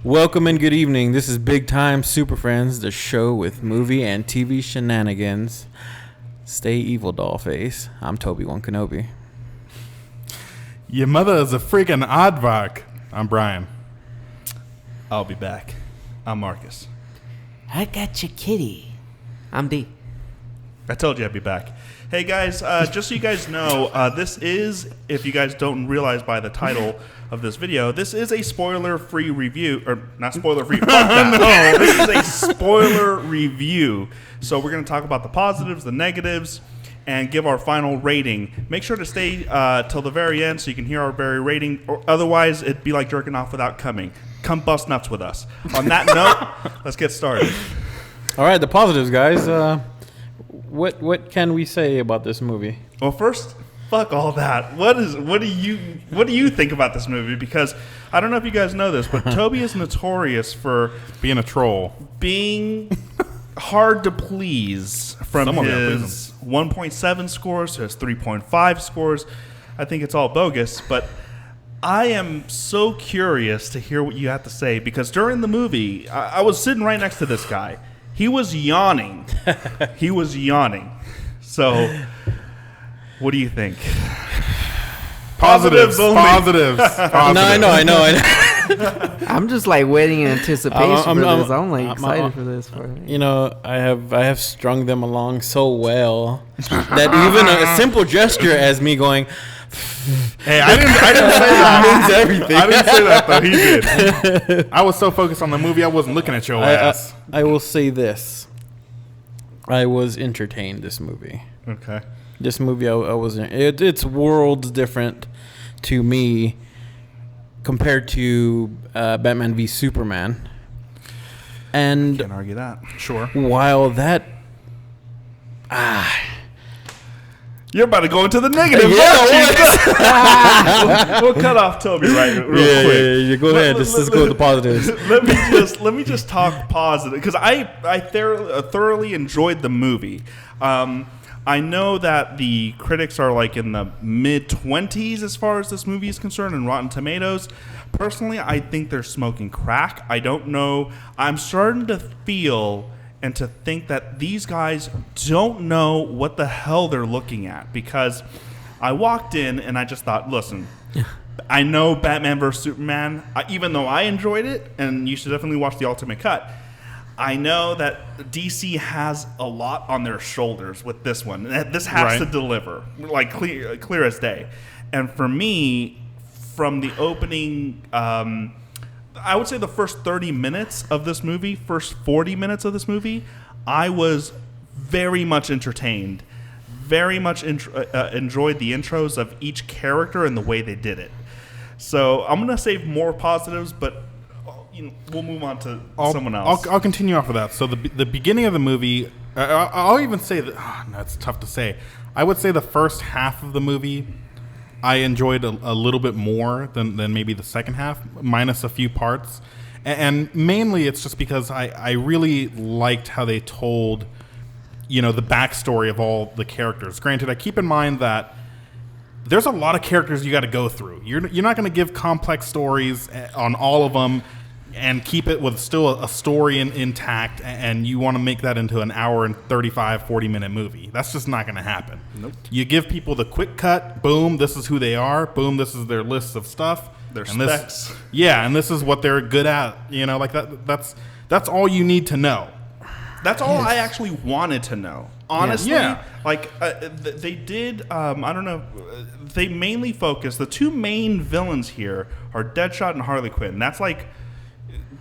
Welcome and good evening. This is Big Time Super Friends, the show with movie and TV shenanigans. Stay evil, dollface. I'm Toby-Wan Kenobi. Your mother is a freaking aardvark. I'm Brian. I'll be back. I'm Marcus. I got your kitty. I'm D. I told you I'd be back. Hey guys, just so you guys know, this is, if you guys don't realize by the title of this video, this is a spoiler-free review, or not spoiler-free, fuck that. No, this is a spoiler review. So we're going to talk about the positives, the negatives, and give our final rating. Make sure to stay till the very end so you can hear our very rating, or otherwise it'd be like jerking off without coming. Come bust nuts with us. On that note, let's get started. All right, the positives, guys. What can we say about this movie? Well, first, fuck all that. What do you think about this movie? Because I don't know if you guys know this, but Toby is notorious for Being a troll. being hard to please from his 1.7 scores to his 3.5 scores. I think it's all bogus, but I am so curious to hear what you have to say because during the movie, I was sitting right next to this guy. He was yawning. So, what do you think? Positives. only. Positives. No, I know. I'm just like waiting in anticipation for this. I'm like excited for this. You know, I have strung them along so well that even a simple gesture as me going, Hey, I didn't say that. means everything. I didn't say that, though. He did. I was so focused on the movie, I wasn't looking at your ass. I will say this. I was entertained, this movie. Okay. This movie, I was it's worlds different to me compared to Batman v Superman. And Can't argue that. Sure. while that... You're about to go into the negative. We'll cut off Toby real quick. Yeah. Go ahead. Let's go with the positives. Let me just talk positive because I thoroughly enjoyed the movie. I know that the critics are like in the mid-20s as far as this movie is concerned in Rotten Tomatoes. Personally, I think they're smoking crack. I don't know. I'm starting to feel and to think that these guys don't know what the hell they're looking at because I walked in and I just thought, listen, I know Batman vs. Superman, even though I enjoyed it, and you should definitely watch the Ultimate Cut, I know that DC has a lot on their shoulders with this one. This has to deliver, like clear as day. And for me, from the opening... I would say the first 30 minutes of this movie, first 40 minutes of this movie, I was very much entertained, very much enjoyed the intros of each character and the way they did it. So I'm going to save more positives, but we'll move on to someone else. I'll continue off of that. So the beginning of the movie, I'll even say that, that's tough to say. I would say the first half of the movie, I enjoyed a little bit more than maybe the second half, minus a few parts. And mainly it's just because I really liked how they told, the backstory of all the characters. Granted, I keep in mind that there's a lot of characters you got to go through. You're not going to give complex stories on all of them and keep it with still a story intact, and you want to make that into an hour and 35, 40-minute movie. That's just not going to happen. Nope. You give people the quick cut, boom, this is who they are, boom, this is their list of stuff. Their specs. And this is what they're good at. Like that's all you need to know. That's all I actually wanted to know. Honestly, they did, I don't know, they mainly focus, the two main villains here are Deadshot and Harley Quinn. That's like...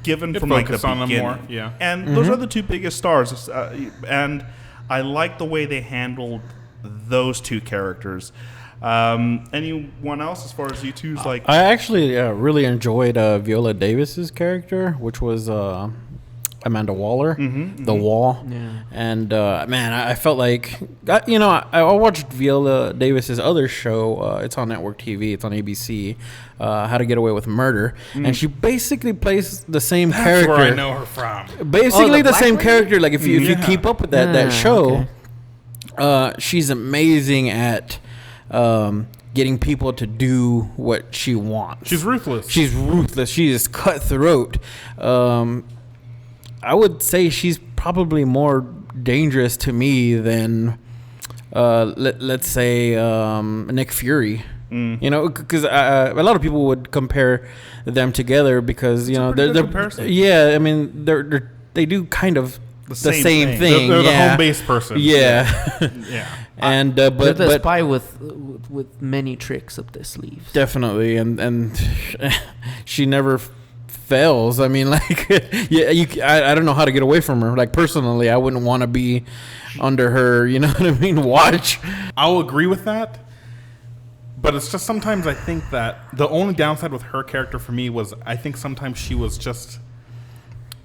given from like the beginning, more, yeah. And those are the two biggest stars, and I like the way they handled those two characters. Anyone else as far as you two's like? I actually really enjoyed Viola Davis's character, which was Amanda Waller, the Wall. Yeah. And man, I felt like I watched Viola Davis's other show. It's on network TV. It's on ABC. How to Get Away with Murder, and she basically plays the same character. That's where I know her from. Basically the same character. Like if you keep up with that show, she's amazing at getting people to do what she wants. She's ruthless. She is cutthroat. I would say she's probably more dangerous to me than, let's say, Nick Fury. You know, because a lot of people would compare them together because they're comparison. Yeah, I mean they do kind of the same thing. They're the home base person. Yeah. Yeah. And They're but the spy with many tricks up their sleeves. definitely, and she never fails. I mean, like, I don't know how to get away from her. Like, personally, I wouldn't want to be under her. You know what I mean? Watch. I'll agree with that. But it's just sometimes I think that the only downside with her character for me was I think sometimes she was just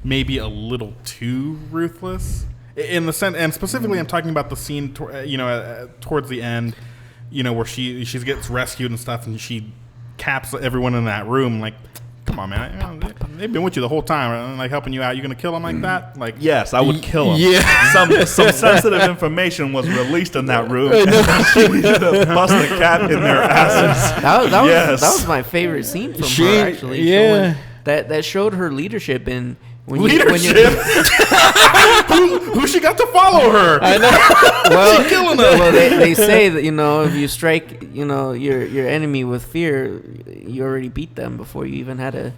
maybe a little too ruthless in the sense, and specifically I'm talking about the scene, towards the end, where she gets rescued and stuff, and she caps everyone in that room. Like, come on, man, they've been with you the whole time, like helping you out. You're gonna kill them like that? Like, yes, I would kill him. Yeah. Some sensitive information was released in that room. She needed to bust a cap in their asses. That was my favorite scene from her, actually. Yeah. That showed her leadership in leadership. Who she got to follow her? I know. Well, She's killing them. well, they say that if you strike your enemy with fear, you already beat them before you even had a.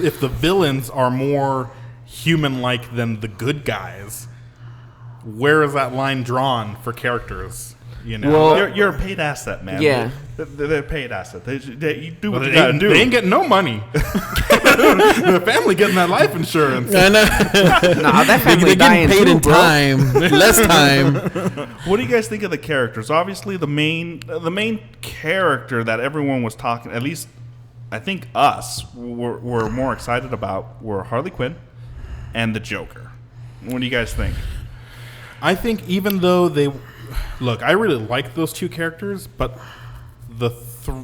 If the villains are more human-like than the good guys, where is that line drawn for characters? Well, you're a paid asset, man. Yeah. They're a paid asset. You do what Well, you gotta do. They ain't getting no money. The family getting that life insurance. I know. Nah, that family They're dying getting paid too, in bro. time, less time. What do you guys think of the characters? Obviously, the main character that everyone was talking, at least I think us were more excited about, were Harley Quinn and the Joker. What do you guys think? I think even though I really like those two characters, but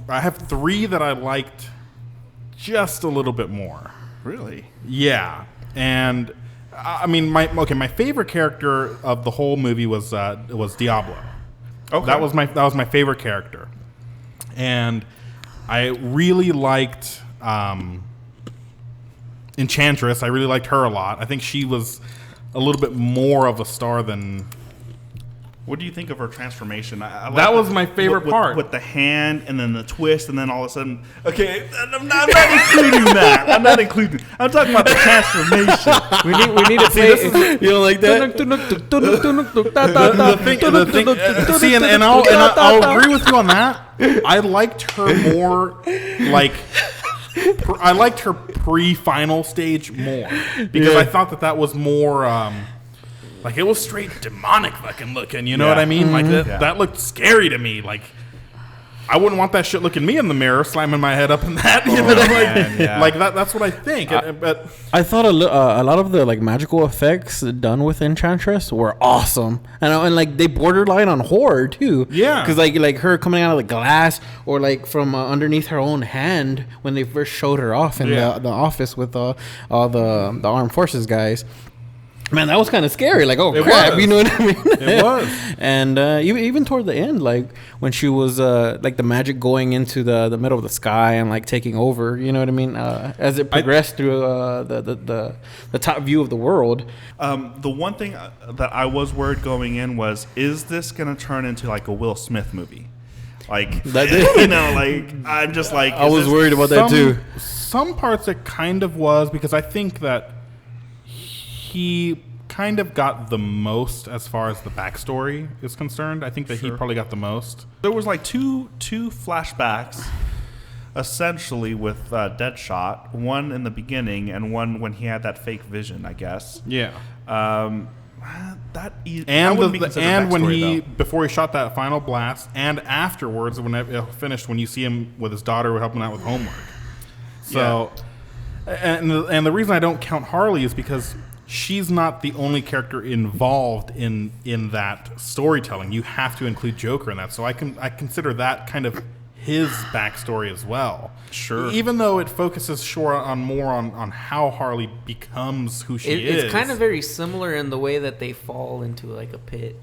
I have three that I liked just a little bit more. Really? Yeah, and I mean, my favorite character of the whole movie was Diablo. Okay. That was my favorite character, and I really liked Enchantress. I really liked her a lot. I think she was a little bit more of a star than. What do you think of her transformation? I like That was my favorite part. With the hand and then the twist and then all of a sudden... Okay, I'm not including that. I'm not including... I'm talking about the transformation. We need to play. You don't like that? See, and I'll agree with you on that. I liked her more, like... I liked her pre-final stage more because I thought that was more... like, it was straight demonic fucking looking, you know what I mean? Like, that looked scary to me. Like, I wouldn't want that shit looking me in the mirror, slamming my head up in that. You know, like that's what I think. But I thought a lot of the like magical effects done with Enchantress were awesome, and like they borderline on horror too. Yeah, because like her coming out of the glass or like from underneath her own hand when they first showed her off in the office with all the armed forces guys. Man, that was kind of scary. Like, oh, crap, you know what I mean? It was. And even toward the end, like, when she was, like, the magic going into the middle of the sky and, like, taking over, you know what I mean? As it progressed through the top view of the world. The one thing that I was worried going in was, is this going to turn into, like, a Will Smith movie? Like, like, I'm just like... I was worried about that, too. Some parts it kind of was, because I think that he kind of got the most as far as the backstory is concerned. I think that he probably got the most. There was like two flashbacks, essentially, with Deadshot. One in the beginning and one when he had that fake vision, I guess. Yeah. When he before he shot that final blast, and afterwards when it finished, when you see him with his daughter helping out with homework. So, and the reason I don't count Harley is because she's not the only character involved in that storytelling. You have to include Joker in that. So I consider that kind of his backstory as well. Sure. Even though it focuses more on how Harley becomes who she is. It's kind of very similar in the way that they fall into like a pit.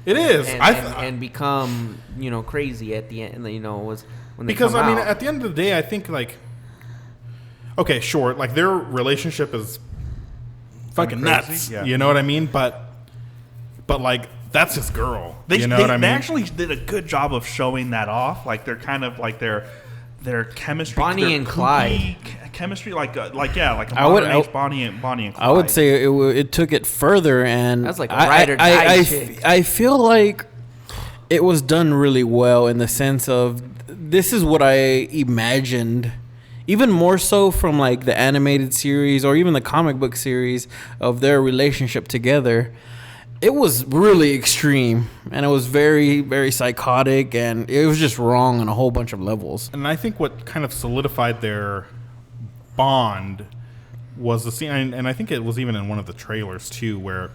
It is. And become crazy at the end. Was when they because come out. at the end of the day, I think okay, sure, their relationship is fucking nuts. Yeah. You know what I mean? But that's his girl. They, you know what I mean? They actually did a good job of showing that off. They're kind of their chemistry, Bonnie and Clyde chemistry, like a modern age Bonnie and Clyde. I would say it took it further, and that's like a ride or die chick. I feel like it was done really well in the sense of this is what I imagined, even more so from the animated series or even the comic book series of their relationship together. It was really extreme, and it was very, very psychotic, and it was just wrong on a whole bunch of levels. And I think what kind of solidified their bond was the scene, and I think it was even in one of the trailers too, where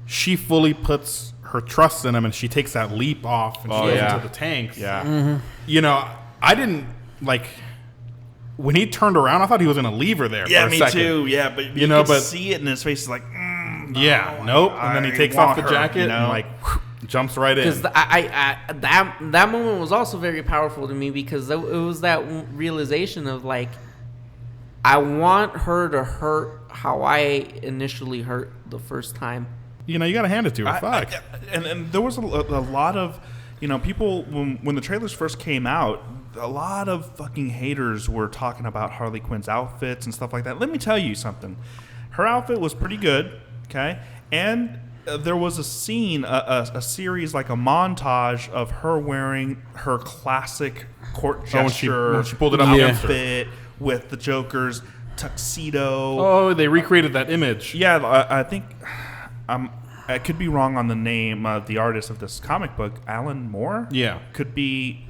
she fully puts her trust in him, and she takes that leap off and she goes into the tanks. Yeah. Mm-hmm. I didn't when he turned around, I thought he was going to leave her there. Yeah, for a me second. too. Yeah, but you could see it in his face. He's like, nope. And then he takes off the jacket and jumps right in. Because that moment was also very powerful to me because it was that realization of I want her to hurt how I initially hurt the first time. You got to hand it to her. Fuck. And there was a lot of people when the trailers first came out. A lot of fucking haters were talking about Harley Quinn's outfits and stuff like that. Let me tell you something. Her outfit was pretty good. Okay, and there was a scene, a series, a montage of her wearing her classic court gesture when she pulled it up against her. outfit with the Joker's tuxedo. Oh, they recreated that image. Yeah, I think I could be wrong on the name of the artist of this comic book, Alan Moore. Yeah, could be.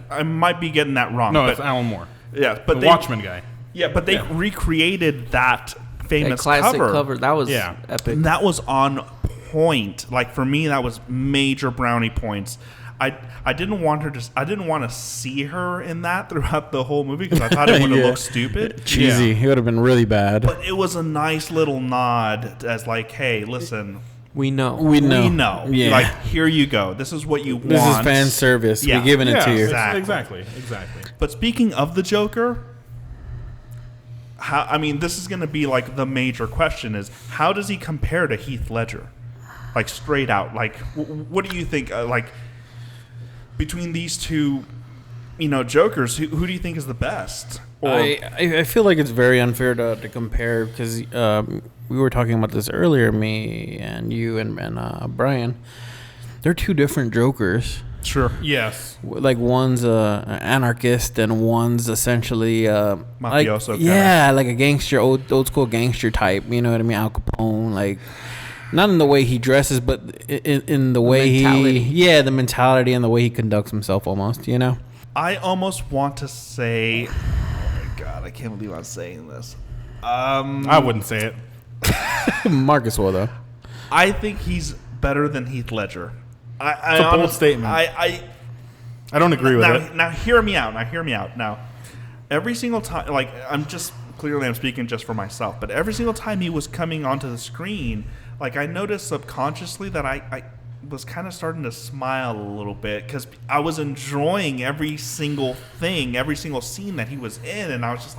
I might be getting that wrong. No, it's Alan Moore. Yeah, but the Watchmen guy. Yeah, but they recreated that famous classic cover. That was epic. And that was on point. For me, that was major brownie points. I didn't want to see her in that throughout the whole movie because I thought it would have looked stupid, cheesy. It would have been really bad. But it was a nice little nod as hey, listen. We know. Yeah. Here you go. This is what you want. This is fan service. Yeah. We're giving it to you. Exactly. But speaking of the Joker, this is going to be the major question is how does he compare to Heath Ledger? Straight out. What do you think? Between these two, Jokers, who do you think is the best? Or I feel like it's very unfair to compare because we were talking about this earlier, me and you and Brian. They're two different Jokers. Sure. Yes. One's an anarchist and one's essentially mafioso. A gangster, old school gangster type. You know what I mean? Al Capone, not in the way he dresses, but in the way the mentality and the way he conducts himself. Almost, I almost want to say, oh my god, I can't believe I'm saying this. I wouldn't say it. Marcus will though. I think he's better than Heath Ledger. It's a bold statement. I don't agree with it. Now hear me out. Now, every single time, I'm speaking just for myself, but every single time he was coming onto the screen, I noticed subconsciously that I was kind of starting to smile a little bit because I was enjoying every single thing, every single scene that he was in, and I was just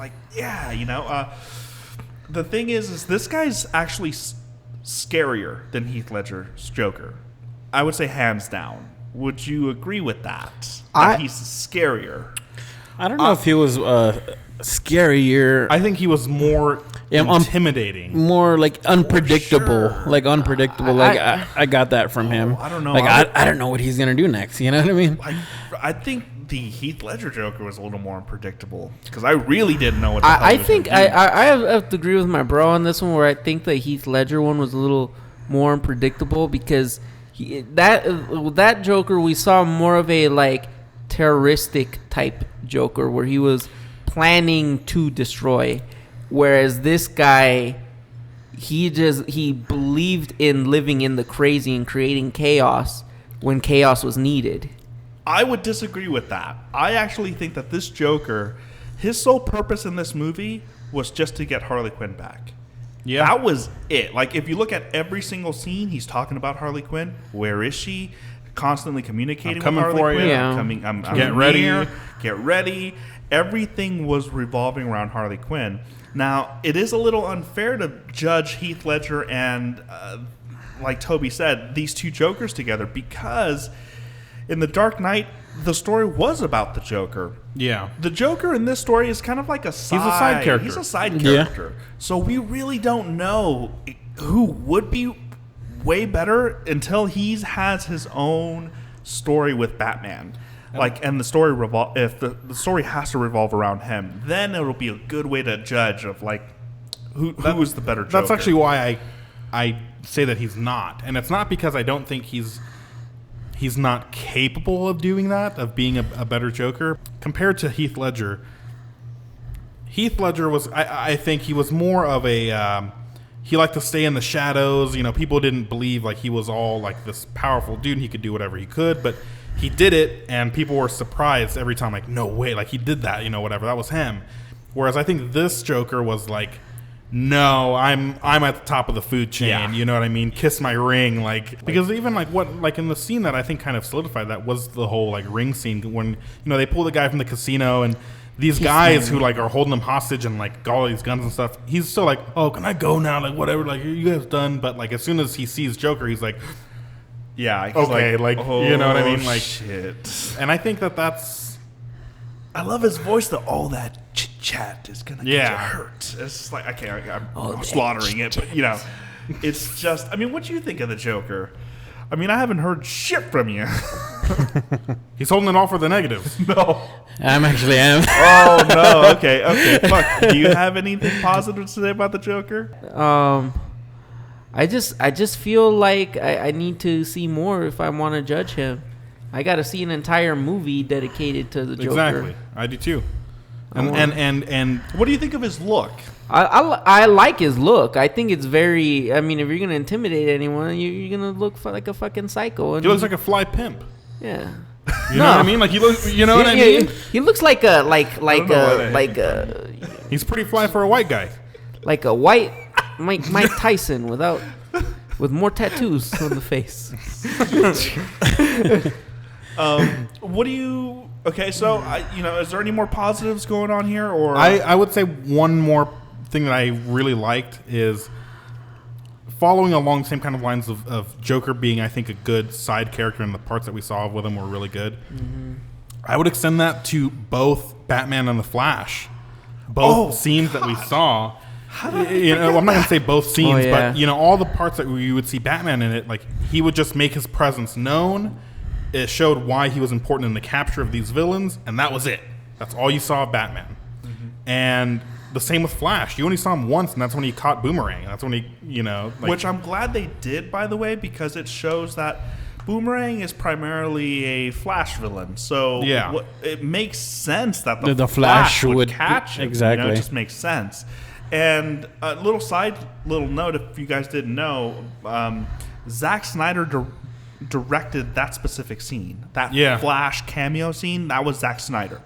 the thing is this guy's actually scarier than Heath Ledger's Joker. I would say hands down. Would you agree with that? That he's scarier? I don't know if he was scarier. I think he was more intimidating. More unpredictable. Sure. Unpredictable. I got that from him. I don't know. I don't know what he's going to do next. You know what I mean? I think the Heath Ledger Joker was a little more unpredictable because I really didn't know what the hell he was think gonna do. I have to agree with my bro on this one where I think the Heath Ledger one was a little more unpredictable because that Joker we saw more of a terroristic type Joker where he was planning to destroy, whereas this guy he believed in living in the crazy and creating chaos when chaos was needed. I would disagree with that. I actually think that this Joker, his sole purpose in this movie was just to get Harley Quinn back. Yeah. That was it. Like, if you look at every single scene, he's talking about Harley Quinn. Where is she? Constantly communicating with Harley Quinn. Yeah. I'm Get ready. here. Get ready. Everything was revolving around Harley Quinn. Now, it is a little unfair to judge Heath Ledger and, like Toby said, these two Jokers together, because in The Dark Knight, the story was about the Joker. Yeah. The Joker in this story is kind of like a side character. He's a side character. So we really don't know who would be way better until he has his own story with Batman. Like, and the story if the story has to revolve around him, then it'll be a good way to judge of like who is the better Joker. That's actually why I say that he's not, and it's not because I don't think he's not capable of doing that, of being a better Joker compared to Heath Ledger. Heath Ledger was, I think he was more of a he liked to stay in the shadows. You know, people didn't believe like he was all like this powerful dude and he could do whatever he could, but he did it, and people were surprised every time, like, no way, like, he did that, you know, whatever, that was him. Whereas I think this Joker was like, no, I'm at the top of the food chain, you know what I mean? Kiss my ring, like, because even, like in the scene that I think kind of solidified that was the whole, like, ring scene when, you know, they pull the guy from the casino, and these guys who, like, are holding him hostage and, like, got all these guns and stuff, he's still like, oh, can I go now? Like, whatever, like, you guys done? But, like, as soon as he sees Joker, he's like... Yeah. Okay, like oh, you know what I mean? Like, shit. And I think that's... I love his voice, though. All that chit-chat is going to get you hurt. It's just like, I'm slaughtering it, but, you know, it's just... I mean, what do you think of the Joker? I mean, I haven't heard shit from you. He's holding it all for the negatives. No. I am. Oh, no. Okay. Fuck. Do you have anything positive to say about the Joker? I just feel like I need to see more if I want to judge him. I got to see an entire movie dedicated to the Joker. Exactly, I do too. And what do you think of his look? I like his look. I think it's very. I mean, if you're gonna intimidate anyone, you're gonna look like a fucking psycho. And he looks like a fly pimp. Yeah. You know what I mean? Like he looks. You know what I mean? He looks like a He's pretty fly for a white guy. Like a white Mike Tyson with more tattoos on the face. What do you? Okay, so is there any more positives going on here, or I would say one more thing that I really liked is following along the same kind of lines of Joker being, I think, a good side character, and the parts that we saw with him were really good. Mm-hmm. I would extend that to both Batman and the Flash, both scenes that we saw. I'm not gonna say both scenes, but all the parts that you would see Batman in it, like he would just make his presence known. It showed why he was important in the capture of these villains, and that was it. That's all you saw of Batman. Mm-hmm. And the same with Flash. You only saw him once, and that's when he caught Boomerang. That's when he, which I'm glad they did, by the way, because it shows that Boomerang is primarily a Flash villain. So it makes sense that the Flash would catch him. Exactly. It just makes sense. And a little note, if you guys didn't know, Zack Snyder directed that specific scene. That Flash cameo scene, that was Zack Snyder.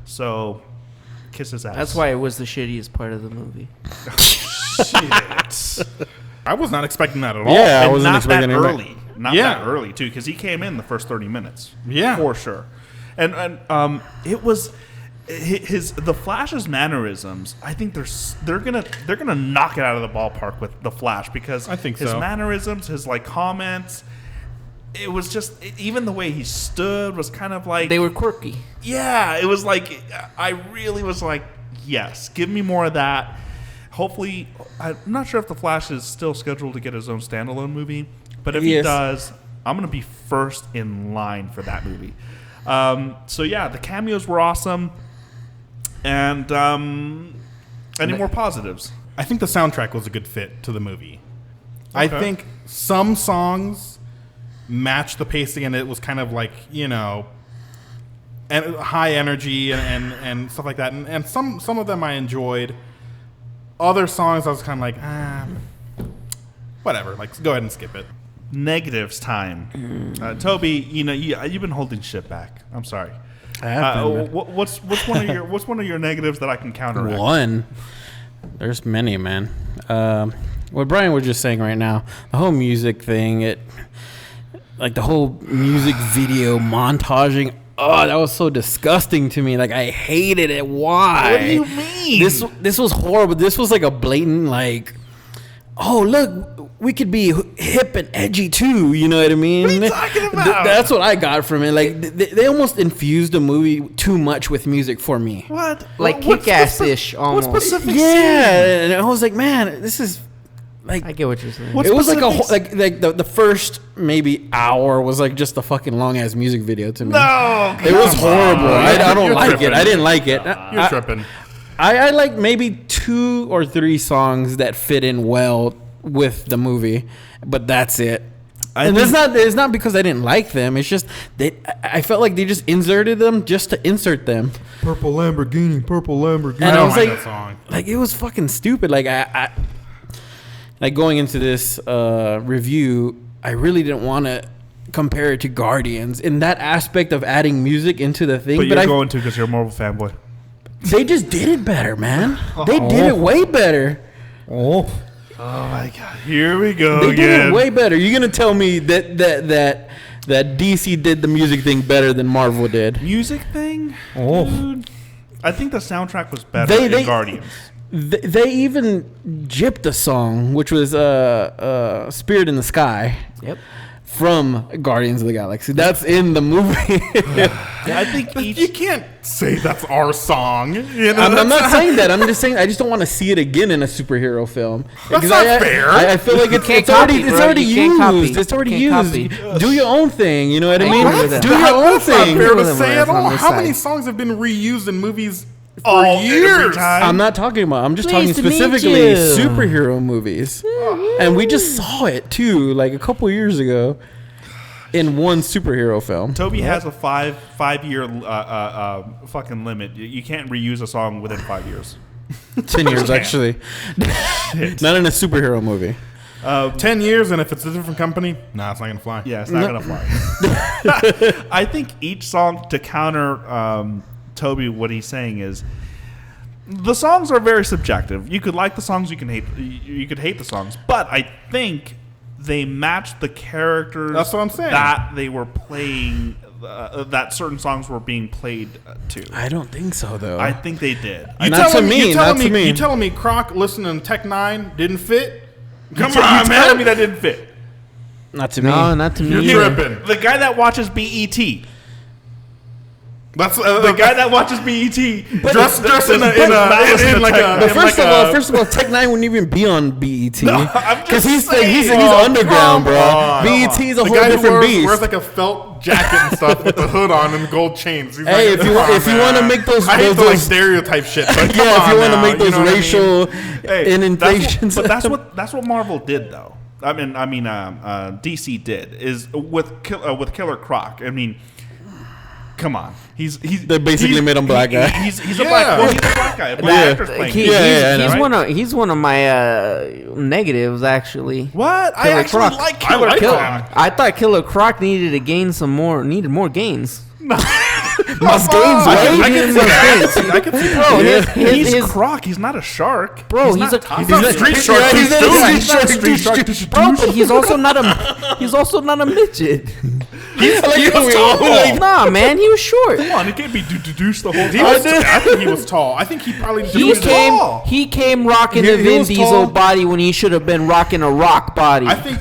So, kiss his ass. That's why it was the shittiest part of the movie. Shit. I was not expecting that at all. Yeah, I wasn't expecting that early. Not that early, too, because he came in the first 30 minutes. Yeah. For sure. And it was... the Flash's mannerisms, I think they're gonna knock it out of the ballpark with the Flash, because I think his mannerisms, his comments, it was just even the way he stood was kind of like they were quirky. Yeah, it was like I really was like, yes, give me more of that. Hopefully, I'm not sure if the Flash is still scheduled to get his own standalone movie, but if he does, I'm gonna be first in line for that movie. So yeah, the cameos were awesome. And any more positives? I think the soundtrack was a good fit to the movie. Okay. I think some songs matched the pacing, and it was kind of like, and high energy and stuff like that. And some of them I enjoyed. Other songs I was kind of like, whatever. Like, go ahead and skip it. Negatives time. Toby, you've been holding shit back. I'm sorry. I have been. What's one of your negatives that I can counteract? One. There's many, man. What Brian was just saying right now, the whole music thing, like the whole music video montaging. Oh, that was so disgusting to me. Like, I hated it. Why? What do you mean? This was horrible. This was like a blatant, like, oh, look, we could be hip and edgy too. You know what I mean? What are you talking about? That's what I got from it. Like, they almost infused the movie too much with music for me. What? Like Kick-Ass-ish almost. What specific Yeah, scene? and I was like, man, this is like. I get what you're saying. What It was like specific like the first maybe hour was like just a fucking long ass music video to me. No, It was horrible. I don't You're like tripping. it. I didn't like it. You're tripping. I like maybe 2 or 3 songs that fit in well with the movie, but that's it. And it's not because I didn't like them. It's just I felt like they just inserted them just to insert them. Purple Lamborghini. And I I don't was like like, that song. like it was fucking stupid. Like I like going into this review, I really didn't want to compare it to Guardians in that aspect of adding music into the thing. But you're I, going to because you're a Marvel fanboy. they just did it better, man. They did it way better. Oh. Oh my God! Here we go They did again. it way better. You're gonna tell me that DC did the music thing better than Marvel did? Music thing? Oh. Dude. I think the soundtrack was better They- in Guardians. They even gypped a song, which was "Spirit in the Sky." Yep. From Guardians of the Galaxy. That's in the movie. I think You each. can't say that's our song. You know, I'm not saying that. I'm just saying I just don't want to see it again in a superhero film. That's Because not I fair. feel like it's can't already copy, bro. already You can't copy. used. It's already You can't used. copy. Do your own thing. You know what I I mean? agree with that. Do your own That's not thing. fair With to them say at on all. this How side. many songs have been reused in movies for Oh, years? every time. I'm not talking about. I'm just talking Pleased to meet specifically you. superhero movies, and we just saw it too, like a couple years ago, in one superhero film. Toby has a five-year fucking limit. You can't reuse a song within 5 years. 10 years actually, not in a superhero movie. 10 years, and if it's a different company, nah, it's not gonna fly. Yeah, it's not gonna fly. I think each song, to counter Toby, what he's saying is the songs are very subjective. You could like the songs, you could hate the songs, but I think they match the characters. That's what I'm saying. That they were playing, that certain songs were being played to. I don't think so though. I think they did. You Not telling to me, me, you telling not to me, me. you telling me Croc listening to Tech 9 didn't fit? Come You on, telling man. me that didn't fit? Not to No, me. not to You're me. tripping. The guy that watches BET. That's The guy that watches BET. dressed in like a. But first of all, Tech 9 wouldn't even be on BET I'm because just he's saying. underground, bro. on. BET is a The whole guy who different beast. wears like a felt jacket and stuff with the hood on and gold chains. He's Hey, like, if you come on, if you man. want to make those I hate the like those stereotype shit. But come yeah, if on you want to now, make those you know what I mean? racial Hey, innovations, that's what Marvel did though. DC did is with Killer Croc. I mean, come on, They basically made him black guy. He's a Yeah. black. Well, he's a black guy. A black Yeah. actor's playing. He- him. Yeah, he's, I know. he's one of my negatives actually. What? I Killer actually Croc. like I Killer like Croc. that. I thought Killer Croc needed more gains. must gains, I right? can see that. I can see that. Bro, Yeah. He's Croc. He's not a shark. Bro, he's not a- tough. he's He's not Street Shark. Yeah, He's he's doing not it. Street Shark. bro, but he's also not a midget. Nah, man, he was short. Come on, it can't be deuce the whole He time. was, I think he was tall. I think he probably He came rocking He- the he Vin was Diesel tall. body when he should have been rocking a rock body. I think.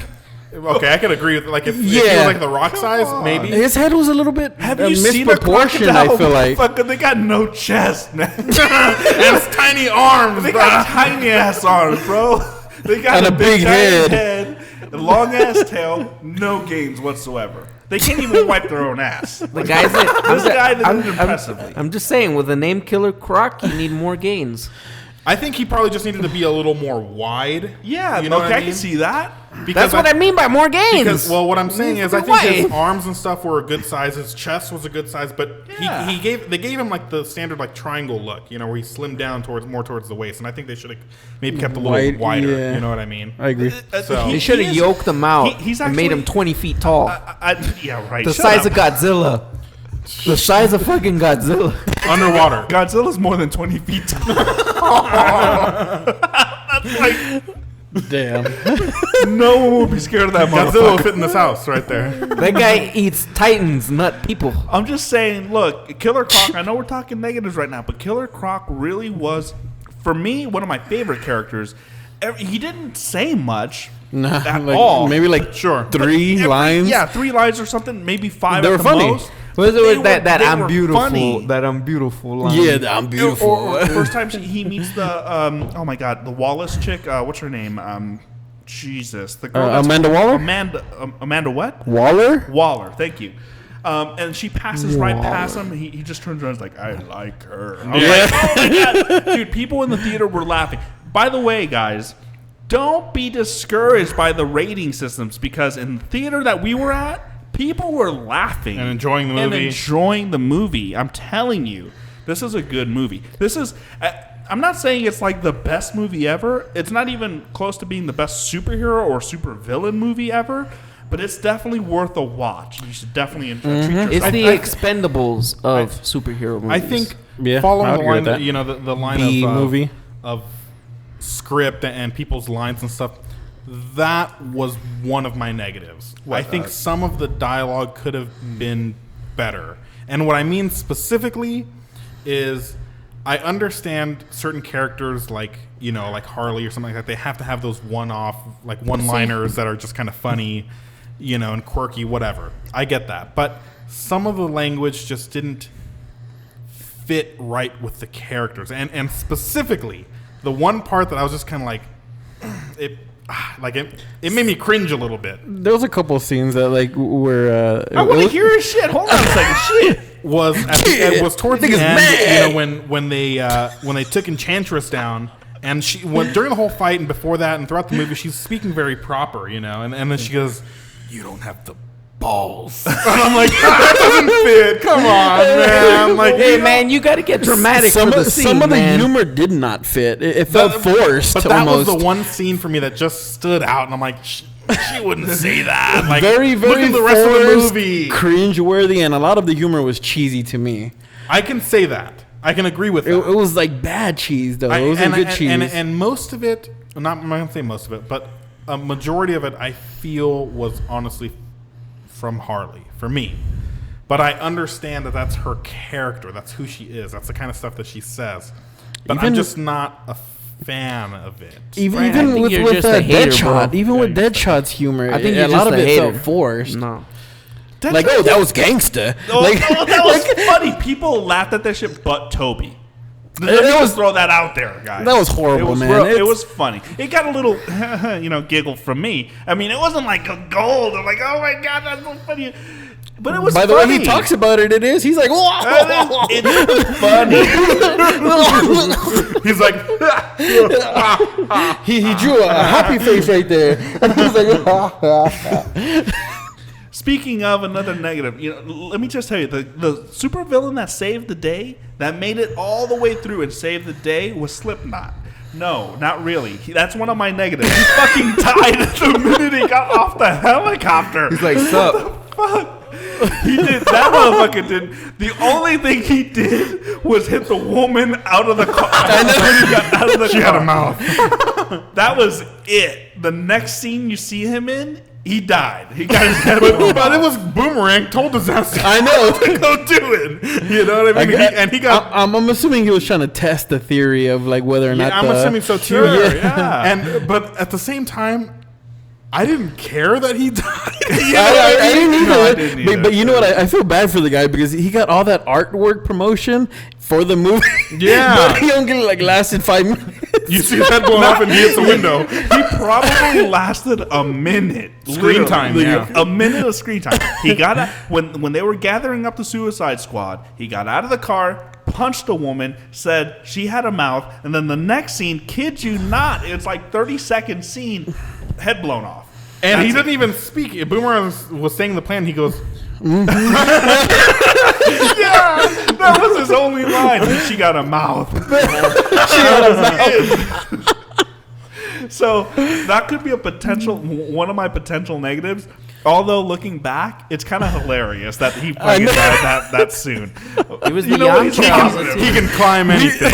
Okay, I could agree with like if he Yeah. was like the rock size, maybe. His head was a little bit Have you seen a misproportioned. crocodile? I feel like. Fucking, they got no chest, man. and his tiny arms, They bro. got tiny ass arms, bro. They got And a big giant head. a long ass tail, no gains whatsoever. They can't even wipe their own ass. the guy's This guy did it impressively. I'm just saying, with the name Killer Croc, you need more gains. I think he probably just needed to be a little more wide. Yeah, you know okay, what I I mean? can see that. Because That's what I mean by more gains. Because what I'm saying is, I think Why? his arms and stuff were a good size. His chest was a good size, but Yeah. they gave him like the standard like triangle look, you know, where he slimmed down more towards the waist. And I think they should have maybe kept a little Wide, wider. yeah. You know what I mean? I agree. So- They should have is- yoked him out he's and made actually- him 20 feet tall. Yeah, right. the Shut size up. of Godzilla. The size of fucking Godzilla. Underwater. Godzilla's more than 20 feet tall. That's like, Damn. no one would be scared of that Godzilla motherfucker. will fit in this house right there. That guy eats titans, not people. I'm just saying, look, Killer Croc, I know we're talking negatives right now, but Killer Croc really was, for me, one of my favorite characters. He didn't say much Nah, at like, all. maybe like Sure. three lines. Yeah, 3 lines or something, maybe 5 They at were the funny. most. What is They it with were- that they I'm were beautiful? funny. That I'm beautiful line. Yeah, I'm beautiful. Or the first time he meets the, oh my God, the Wallace chick, what's her name? Jesus. The girl that's- Amanda Waller? Amanda what? Waller? Waller, thank you. And she passes right past him. He just turns around and is like, I like her. I was like, oh my God. Dude, people in the theater were laughing. By the way, guys, don't be discouraged by the rating systems because in the theater that we were at, people were laughing. And enjoying the movie. I'm telling you, this is a good movie. This is... I'm not saying it's like the best movie ever. It's not even close to being the best superhero or supervillain movie ever. But it's definitely worth a watch. You should definitely treat yourself. It's the Expendables of superhero movies. I think Yeah, I following would the agree line, with that. you know, the line B of movie. of script and people's lines and stuff, that was one of my negatives. I think some of the dialogue could have been better. And what I mean specifically is I understand certain characters like, you know, like Harley or something like that, they have to have those one-off, like one-liners that are just kind of funny, you know, and quirky, whatever. I get that. But some of the language just didn't fit right with the characters. And specifically, the one part that I was just kind of like, it made me cringe a little bit. There was a couple scenes that like were. I want to hear his shit. Hold on a second. Shit. It was towards the Niggas end, mad. you know, when they took Enchantress down, and during the whole fight and before that and throughout the movie, she's speaking very proper, you know, and then she goes, "You don't have the balls," and I'm like, that doesn't fit. Come on, man. I'm like, hey man, you got to get dramatic some for of, the scene, some of the man. humor did not fit. It felt forced. But that almost. was the one scene for me that just stood out, and I'm like, she wouldn't say that. Like, very, very look at the rest of the forced, movie. cringeworthy, and a lot of the humor was cheesy to me. I can say that. I can agree with that. It was like bad cheese, though. It wasn't good cheese. And most of it, I'm not going to say most of it, but a majority of it, I feel, was honestly from Harley, for me. But I understand that that's her character. That's who she is. That's the kind of stuff that she says. But I'm just not a fan of it. Even, Brian, I even think with, you're with just a hater, Deadshot, bro. even with Deadshot's humor, I think a you're lot just of a it hater. felt forced. No. Like, oh, that was gangster. Oh, Like, no, that was funny. People laughed at that shit, but Toby. Let me That just throw that out there, guys. that was horrible, it was man. It It's- was funny. It got a little, giggle from me. I mean, it wasn't like a gold. I'm like, oh my God, that's so funny. But it was by the funny. way he talks about it, he's like, whoa. It's funny. He's like, he drew a happy face right there. And he was like, Speaking of another negative, let me just tell you, the supervillain that saved the day, that made it all the way through and saved the day was Slipknot. No, not really. That's one of my negatives. He fucking died the minute he got off the helicopter. He's like, sup? Fuck. He did. That motherfucker did. The only thing he did was hit the woman out of the car. When he got out of the she car. had a mouth. That was it. The next scene you see him in, he died. He got his head blown But it off. was Boomerang told his ass to I know. go do it. You know what I mean? He got. I'm assuming he was trying to test the theory of like whether or not. I'm assuming so too. Sure, yeah. But at the same time, I didn't care that he died. You know I what I didn't mean? either. No, I didn't either. But you know what? I feel bad for the guy because he got all that artwork promotion for the movie. Yeah. But he only like lasted 5 minutes. You see his head blown off and he hits the window. He probably lasted a minute. Screen literally. time, yeah. A minute of screen time. He got out, when they were gathering up the Suicide Squad, he got out of the car, punched a woman, said she had a mouth, and then the next scene, kid you not, it's like 30-second scene, head blown off. And he That's didn't even speak. Boomerang was saying the plan. He goes, Yeah, that was his only line. She got a mouth. So that could be a potential, one of my potential negatives. Although looking back, it's kind of hilarious that he fucking died that soon. He was the You know what? Yamcha of the He team. can climb anything.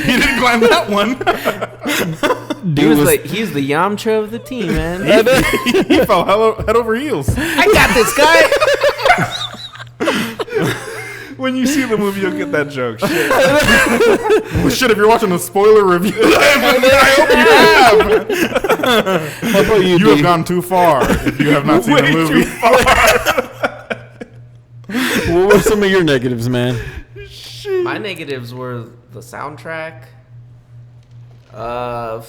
He didn't climb that one. He's the Yamcha of the team, man. He fell head over heels. I got this guy. When you see the movie, you'll get that joke. Shit. Well, shit, if you're watching a spoiler review, I hope you have. How about You have gone too far if you have not seen the movie. What were some of your negatives, man? My negatives were the soundtrack. I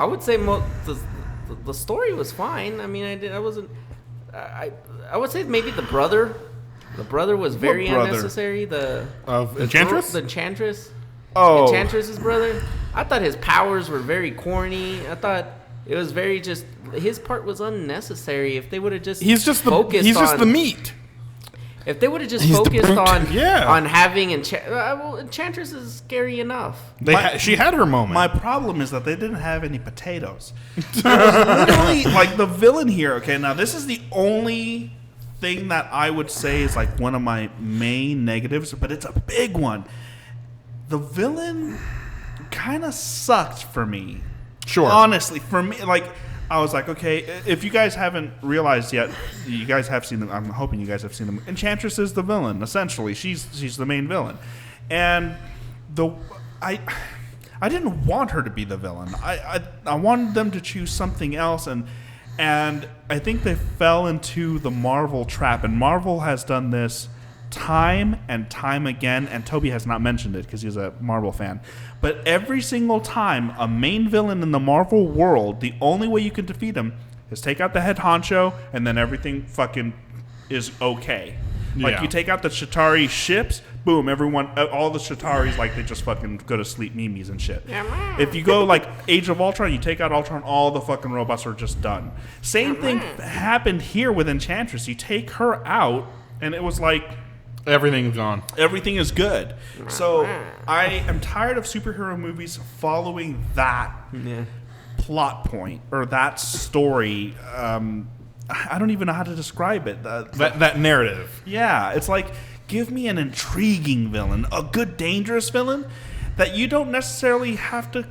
would say the story was fine. I mean, I would say maybe the brother. The brother was very brother? unnecessary. Of the Enchantress? the Enchantress. Oh. Enchantress's brother. I thought his powers were very corny. I thought it was very just his part was unnecessary. If they would have just He's just focused the meat. If they would have just He's the focused brute. on having Enchantress is scary enough. She had her moment. My problem is that they didn't have any potatoes. It was literally like the villain here. Okay, now this is the only thing that I would say is like one of my main negatives, but it's a big one. The villain kind of sucked for me. Sure. Honestly, for me, like I was like, okay, if you guys haven't realized yet, you guys have seen them. I'm hoping you guys have seen them. Enchantress is the villain. Essentially, she's the main villain, and I didn't want her to be the villain. I wanted them to choose something else, and I think they fell into the Marvel trap. And Marvel has done this time and time again, and Toby has not mentioned it because he's a Marvel fan. But every single time a main villain in the Marvel world, the only way you can defeat him is take out the head honcho, and then everything fucking is okay. Like, Yeah. you take out the Chitauri ships, boom, all the Chitauris, like, they just fucking go to sleep memes and shit. If you go, like, Age of Ultron, you take out Ultron, all the fucking robots are just done. Same thing happened here with Enchantress. You take her out, and it was like, Everything's gone. everything is good. So I am tired of superhero movies following that plot point or that story. I don't even know how to describe it. That narrative. Yeah, it's like, give me an intriguing villain, a good, dangerous villain that you don't necessarily have to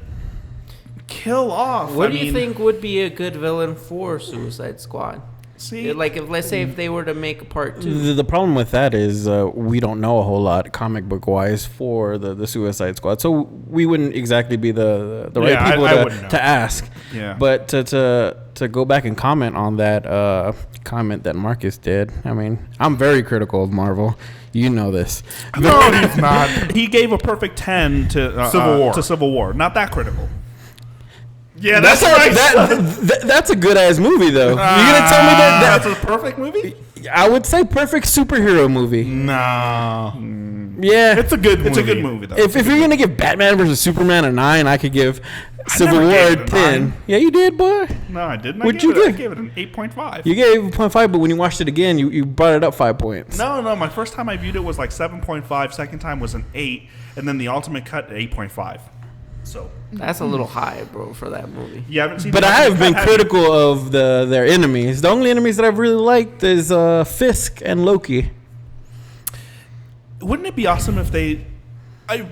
kill off. What do you think would be a good villain for Suicide Squad? See, Like, let's say if they were to make a part 2. The problem with that is we don't know a whole lot comic book wise for the Suicide Squad, so we wouldn't exactly be the right Yeah, people I wouldn't know. to ask. Yeah. But to go back and comment on that comment that Marcus did, I mean, I'm very critical of Marvel. You know this. No, he's not. he gave a perfect 10 to Civil War. To Civil War. Not that critical. Yeah, That's a good ass movie though. You're gonna tell me that's a perfect movie? I would say perfect superhero movie. No. Yeah, It's a good movie. It's a good movie, though. If you're gonna give Batman versus Superman a 9, I could give Civil never War gave a it a 10. 9. Yeah, you did, boy. No, I didn't. What'd you I give? gave it an 8.5. You gave 0.5, but when you watched it again, you brought it up 5 points. No, my first time I viewed it was like 7.5. Second time was an 8. And then the ultimate cut, 8.5. So, That's a little high, bro, for that movie. you haven't seen But the I have Ultimate been Cut, have you? critical of their enemies. The only enemies that I've really liked is Fisk and Loki. Wouldn't it be awesome if they...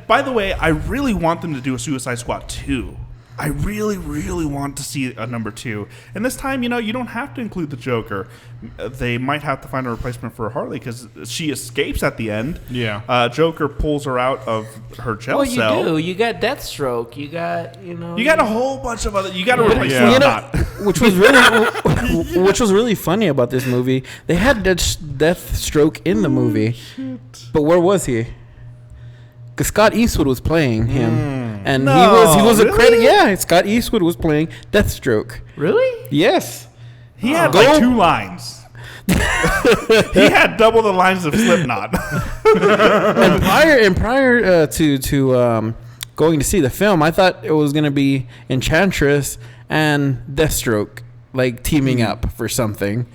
by the way, I really want them to do a Suicide Squad 2. I really, really want to see a number 2. And this time, you don't have to include the Joker. They might have to find a replacement for Harley because she escapes at the end. Yeah. Joker pulls her out of her jail Well, you cell. do. You got Deathstroke. You got, You got a whole bunch of other... You got to replace Yeah. Slipknot. Which was really funny about this movie. They had Deathstroke in the movie, but where was he? Because Scott Eastwood was playing him, and he was a really? credit. Yeah, Scott Eastwood was playing Deathstroke. Really? Yes. He had Go- like 2 lines. He had double the lines of Slipknot. And prior to going to see the film, I thought it was gonna be Enchantress and Deathstroke like teaming up for something.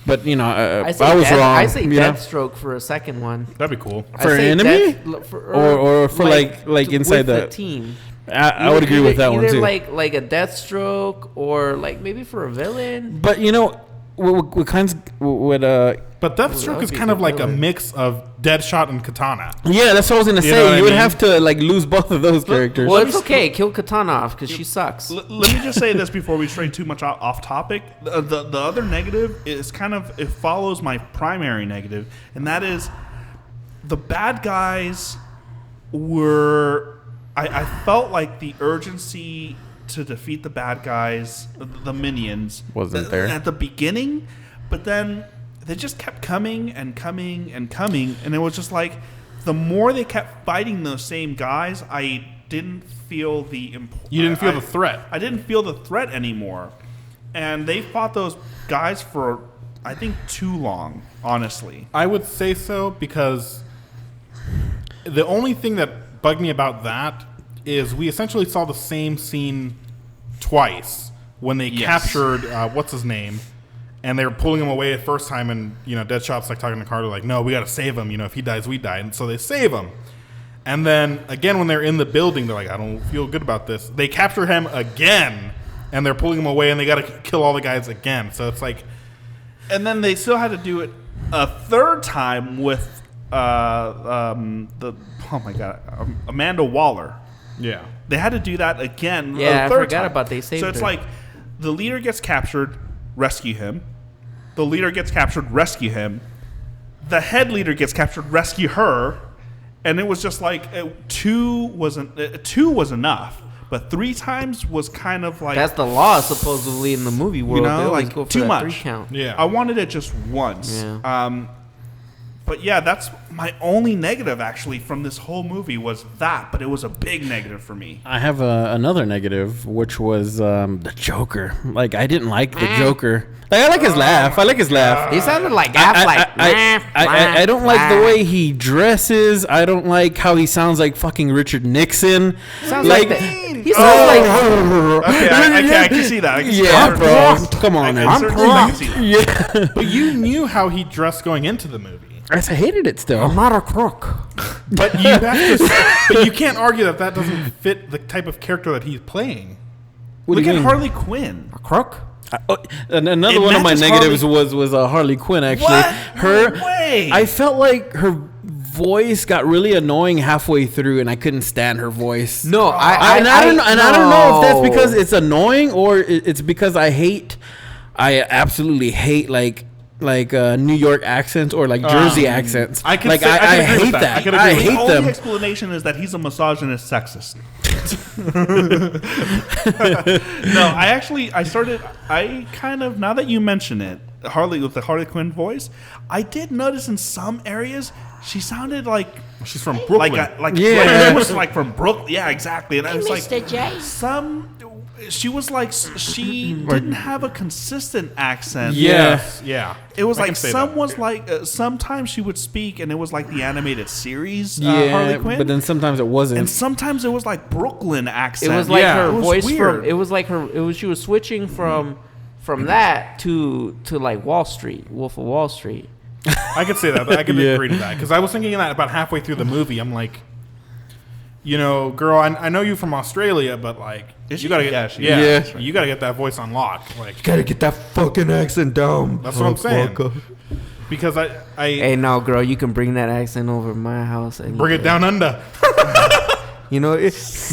But I was wrong. I say you know? Deathstroke for a second one. That'd be cool. I For say an enemy? Death- Or for like inside with the team. I would agree with that one either too. like a Deathstroke or like maybe for a villain. But you know, what kinds would But Deathstroke is kind of like a mix of Deadshot and Katana. yeah, that's what I was gonna You know say. what I You would mean? have to like lose both of those characters. Well, it's okay. Kill Katana off because she sucks. Let me just say this before we stray too much off topic. The other negative is kind of, it follows my primary negative, and that is the bad guys were. I felt like the urgency to defeat the bad guys, the minions, Wasn't there. at the beginning, but then they just kept coming and coming and coming, and it was just like the more they kept fighting those same guys, I didn't feel the You didn't feel the threat. I didn't feel the threat anymore, and they fought those guys for I think too long, honestly. I would say so because the only thing that bugged me about that is we essentially saw the same scene twice when they captured what's his name, and they were pulling him away the first time, and Deadshot's like talking to Carter like, no, we got to save him. If he dies, we die, and so they save him. And then again, when they're in the building, they're like, I don't feel good about this. They capture him again, and they're pulling him away, and they got to kill all the guys again. So it's like, And then they still had to do it a third time with Amanda Waller. yeah. They had to do that again. Yeah, a I third forgot time. about they saved So it's her. like the leader gets captured, rescue him. The leader gets captured, rescue him. The head leader gets captured, rescue her. And it was just like two was enough, but 3 times was kind of like That's the law supposedly in the movie world. They always like go for too that much. 3 count. Yeah. I wanted it just once. Yeah. But yeah, that's my only negative actually from this whole movie was that, but it was a big negative for me. I have another negative, which was the Joker. Like, I didn't like the Joker. Like, I like his laugh. I like his laugh. He sounded like I I don't like the way he dresses. I don't like how he sounds like fucking Richard Nixon. Sounds like like he sounds like Okay, I can see that. I can see yeah, that. bro. Come on, man. I can see that. Yeah, But you knew how he dressed going into the movie. I hated it still. I'm not a crook. But you have to. But you can't argue that doesn't fit the type of character that he's playing. What Look do you at mean? Harley Quinn. A crook? And another It one of my matches negatives was Harley Quinn. Actually, What? her. No way. I felt like her voice got really annoying halfway through, and I couldn't stand her voice. No, I don't know if that's because it's annoying or it's because I absolutely hate like New York accents or like Jersey accents. I could like say- I could I agree with hate that. that. I could agree I with hate The only them. explanation is that he's a misogynist sexist. No, I kind of, now that you mention it, with the Harley Quinn voice, I did notice in some areas she sounded like She's from Brooklyn. Yeah. she was like from Brooklyn. Yeah, exactly. And I was like, Mr. J. she was like, she didn't have a consistent accent. Yes. Yeah. It was I like can say some that. was like sometimes she would speak and it was like the animated series Yeah, Harley Quinn, but then sometimes it wasn't. and sometimes it was like Brooklyn accent. It was like Yeah. her It was voice weird. from. It was like her. It was she was switching from that to like Wall Street, Wolf of Wall Street. I could say that. I could Yeah. agree to that because I was thinking that about halfway through the movie. I'm like, girl, I know you from Australia, but like, Is you she? gotta get, Yeah, she- yeah, yeah, that's you gotta get that voice on lock. Like, Gotta get that fucking accent down. that's what I'm saying. motherfucker. Because I Hey, no, girl, you can bring that accent over to my house and bring it down under. You know,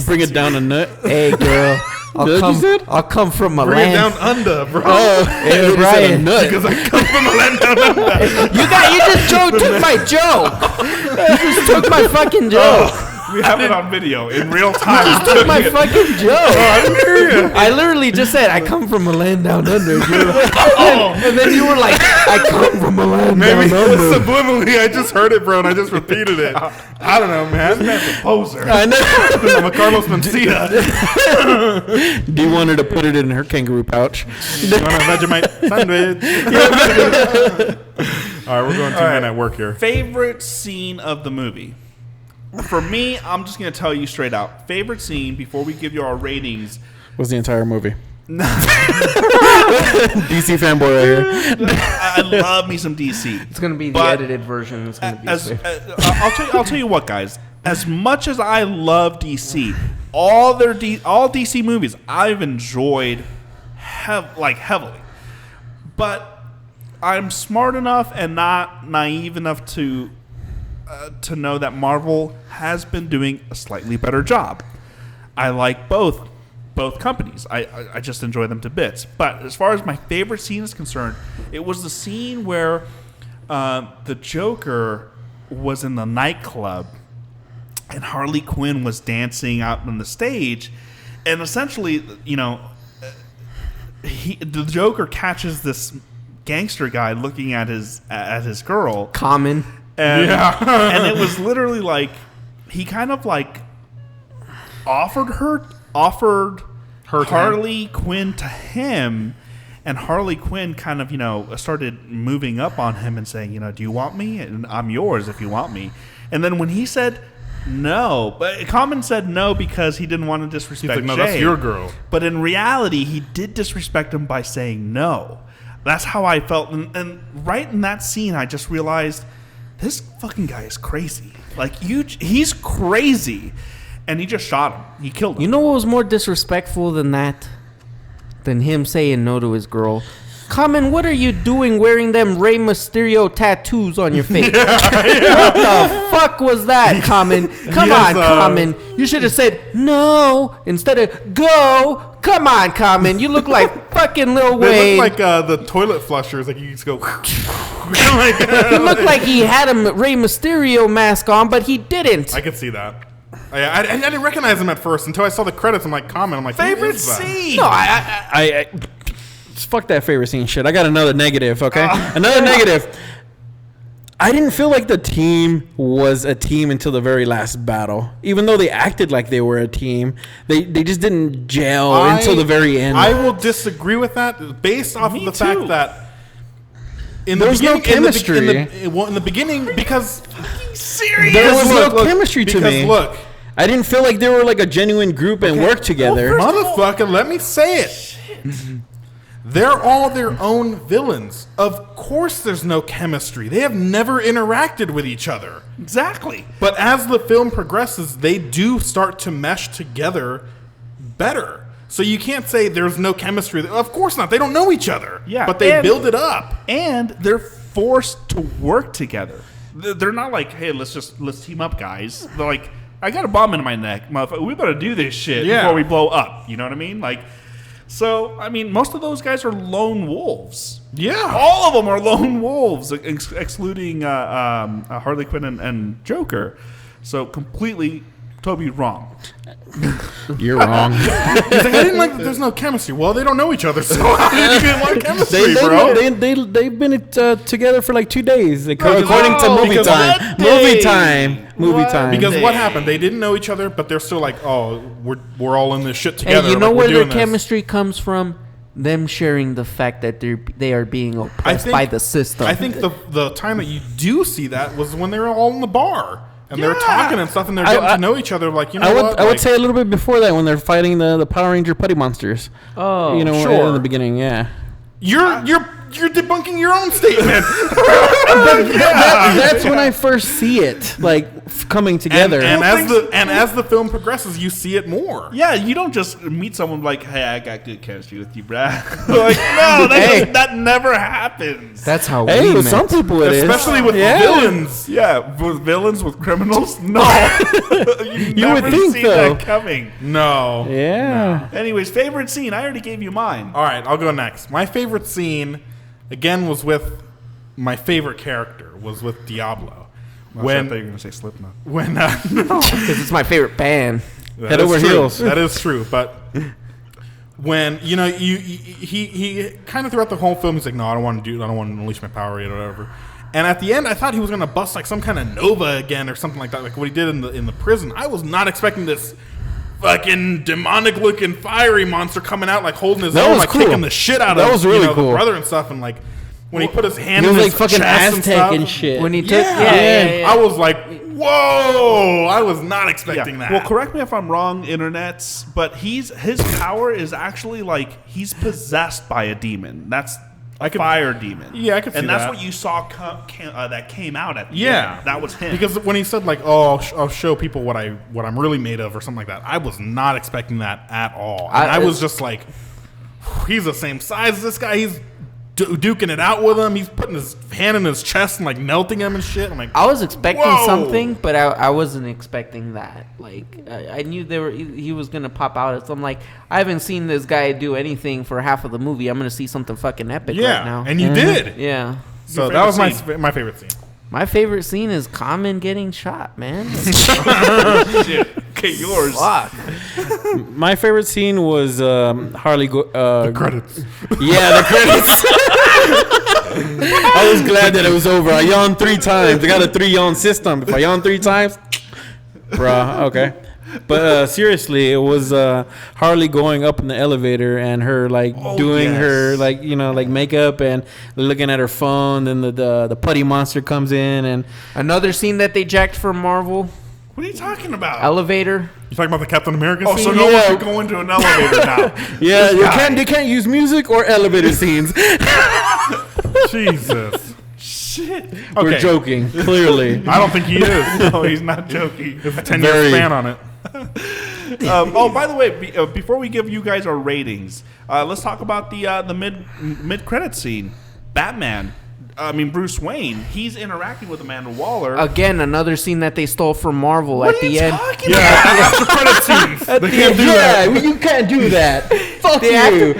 Bring it down a nut. hey, girl, I'll come from a Bring it down land. under, bro. Hey, Brian. Brian, Because I come from a land down under. you just took my joke. You just took my fucking joke. We have it on video in real time. Took my fucking joke. I literally just said I come from a land down under. And then you were like, I come from a land Maybe down under. subliminally, I just heard it, bro, and I just repeated it. I don't know, man. That's a poser. I know. I'm a Carlos Mencia. Dee wanted to put it in her kangaroo pouch. You want a Vegemite sandwich? All right, we're going 2 men at work here. Favorite scene of the movie? For me, I'm just gonna tell you straight out. Favorite scene before we give you our ratings. Was the entire movie. DC fanboy right here. I love me some DC. It's gonna be the But edited version. It's gonna be I'll tell you what, guys. As much as I love DC, all DC movies I've enjoyed heavily. But I'm smart enough and not naive enough to know that Marvel has been doing a slightly better job. I like both companies. I just enjoy them to bits. But as far as my favorite scene is concerned, it was the scene where the Joker was in the nightclub and Harley Quinn was dancing out on the stage, and essentially, the Joker catches this gangster guy looking at his girl, Common. and and it was literally like he kind of like offered Harley Quinn to him, and Harley Quinn kind of started moving up on him and saying, do you want me? And I'm yours if you want me. And then when he said no, but Common said no because he didn't want to disrespect He's like, no, Jay. that's your girl. But in reality, he did disrespect him by saying no. That's how I felt. And right in that scene, I just realized this fucking guy is crazy. Like, he's crazy. And he just shot him. He killed him. You know what was more disrespectful than that? Than him saying no to his girl? Common, what are you doing wearing them Rey Mysterio tattoos on your face? What the fuck was that, Common? Come on, Common. You should have said no instead of go. Come on, Common. You look like fucking Lil Wayne. They look like the toilet flushers. Like you just go. He looked like he had a Rey Mysterio mask on, but he didn't. I could see that. I didn't recognize him at first until I saw the credits. I'm like, Common. I'm like, favorite scene. No, I fuck that favorite scene shit. I got another negative, okay? Another negative. I didn't feel like the team was a team until the very last battle. Even though they acted like they were a team, they just didn't gel until the very end. I will disagree with that based off of the fact that there was no chemistry. In the beginning, because there was no chemistry to me. Look, I didn't feel like they were like a genuine group and worked together. Motherfucker, let me say it. They're all their own villains. Of course there's no chemistry. They have never interacted with each other. Exactly. But as the film progresses, they do start to mesh together better. So you can't say there's no chemistry. Of course not. They don't know each other. Yeah. But they build it up. And they're forced to work together. They're not like, hey, let's team up, guys. They're like, I got a bomb in my neck, motherfucker. We better do this shit before we blow up. You know what I mean? Like, so, I mean, most of those guys are lone wolves. Yeah. All of them are lone wolves, excluding Harley Quinn and Joker. So, completely, Toby, wrong. You're wrong. He's like, I didn't like that there's no chemistry. Well, they don't know each other, so how did you get more chemistry, bro? They've been together for like 2 days, according to movie time. Movie time. Because what happened? They didn't know each other, but they're still like, oh, we're all in this shit together. Hey, you know like, where their chemistry comes from? Them sharing the fact that they are being oppressed by the system. I think the time that you do see that was when they were all in the bar. And they're talking and stuff, and they're getting to know each other. Like, I would say a little bit before that when they're fighting the Power Ranger putty monsters. Oh, sure. In the beginning, yeah. You're debunking your own statement. That's when I first see it, like coming together. And as the film progresses, you see it more. Yeah, you don't just meet someone like, hey, I got good chemistry with you, bruh. Like, no, that never happens. That's how with some people it especially with villains. Yeah, with villains, with criminals. No, you would think see so. that coming. No. Yeah. No. Anyways, favorite scene. I already gave you mine. All right, I'll go next. My favorite scene, again, was with my favorite character, was with Diablo. I thought you were going to say Slipknot. No. Because it's my favorite band. Head over heels. That is true. But when, he kind of throughout the whole film, he's like, no, I don't want to unleash my power yet or whatever. And at the end, I thought he was going to bust like some kind of Nova again or something like that, like what he did in the prison. I was not expecting this fucking demonic-looking fiery monster coming out, like holding his own, like kicking the shit out of that was really cool. the brother and stuff, and like when he put his hand he in was his like fucking chest Aztec and shit. When he took, yeah. I was like, Whoa! I was not expecting that. Well, correct me if I'm wrong, internets, but his power is actually like he's possessed by a demon. That's a fire demon. Yeah, I could see that. And that's what you saw that came out at the end. That was him. Because when he said like, "Oh, I'll show people what I'm really made of" or something like that, I was not expecting that at all. And I was just like, he's the same size as this guy. He's duking it out with him. He's putting his hand in his chest and like melting him and shit. I'm like, I was expecting whoa. something, but I wasn't expecting that. Like I knew he was gonna pop out at something. Like I haven't seen this guy do anything for half of the movie. I'm gonna see something fucking epic right now. And you did. Yeah. So that was my favorite scene. My favorite scene is Common getting shot, man. Shit. Okay, yours. Fuck. My favorite scene was Harley. The credits. Yeah, the credits. I was glad that it was over. I yawned 3 times. I got a 3 yawn system. If I yawn 3 times, bruh, okay. But seriously, it was Harley going up in the elevator and her like doing her like like makeup and looking at her phone. Then the putty monster comes in and Another scene that they jacked from Marvel. What are you talking about? Elevator. You talking about the Captain America Oh, scene? so no one can go into an elevator now. yeah, they can't use music or elevator scenes. Jesus. Shit. We're Okay. joking, clearly. I don't think he is. No, he's not joking. There's a 10-year span on it. By the way, before we give you guys our ratings, let's talk about the mid credit scene. Bruce Wayne. He's interacting with Amanda Waller. Again, another scene that they stole from Marvel at the end. Yeah, after credit scenes. They can't do that. You can't do that. Fuck The after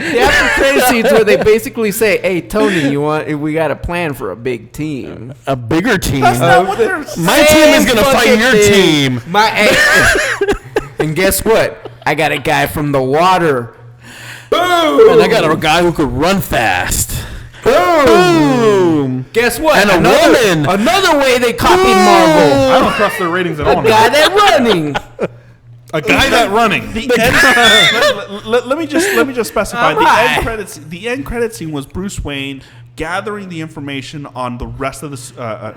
credit scenes where they basically say, "Hey Tony, we got a plan for a big team. A bigger team. That's not what they're saying. My team is gonna fight fucking your thing. team. And guess what? I got a guy from the water. And I got a guy who could run fast. Boom. Guess what? And a woman. Another way they copied Boom. Marvel. I don't trust their ratings at all. A guy that running. A guy that running. Let me just specify Alright. the end credit scene was Bruce Wayne gathering the information on the rest of the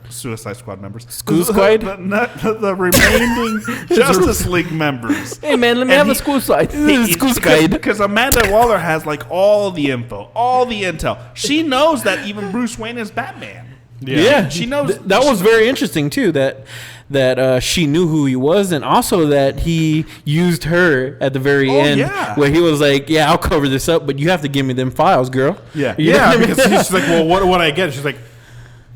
Suicide Squad members. School Squad? the remaining Justice League members. Hey man, let me And have he- a school side. School Squad. Because Amanda Waller has like all the info, all the intel. She knows that even Bruce Wayne is Batman. Yeah, She knows- that was very interesting too. That she knew who he was, and also that he used her at the very end, yeah. where he was like, "Yeah, I'll cover this up, but you have to give me them files, girl." Yeah. You know what I mean? Because she's like, well, what I get? She's like,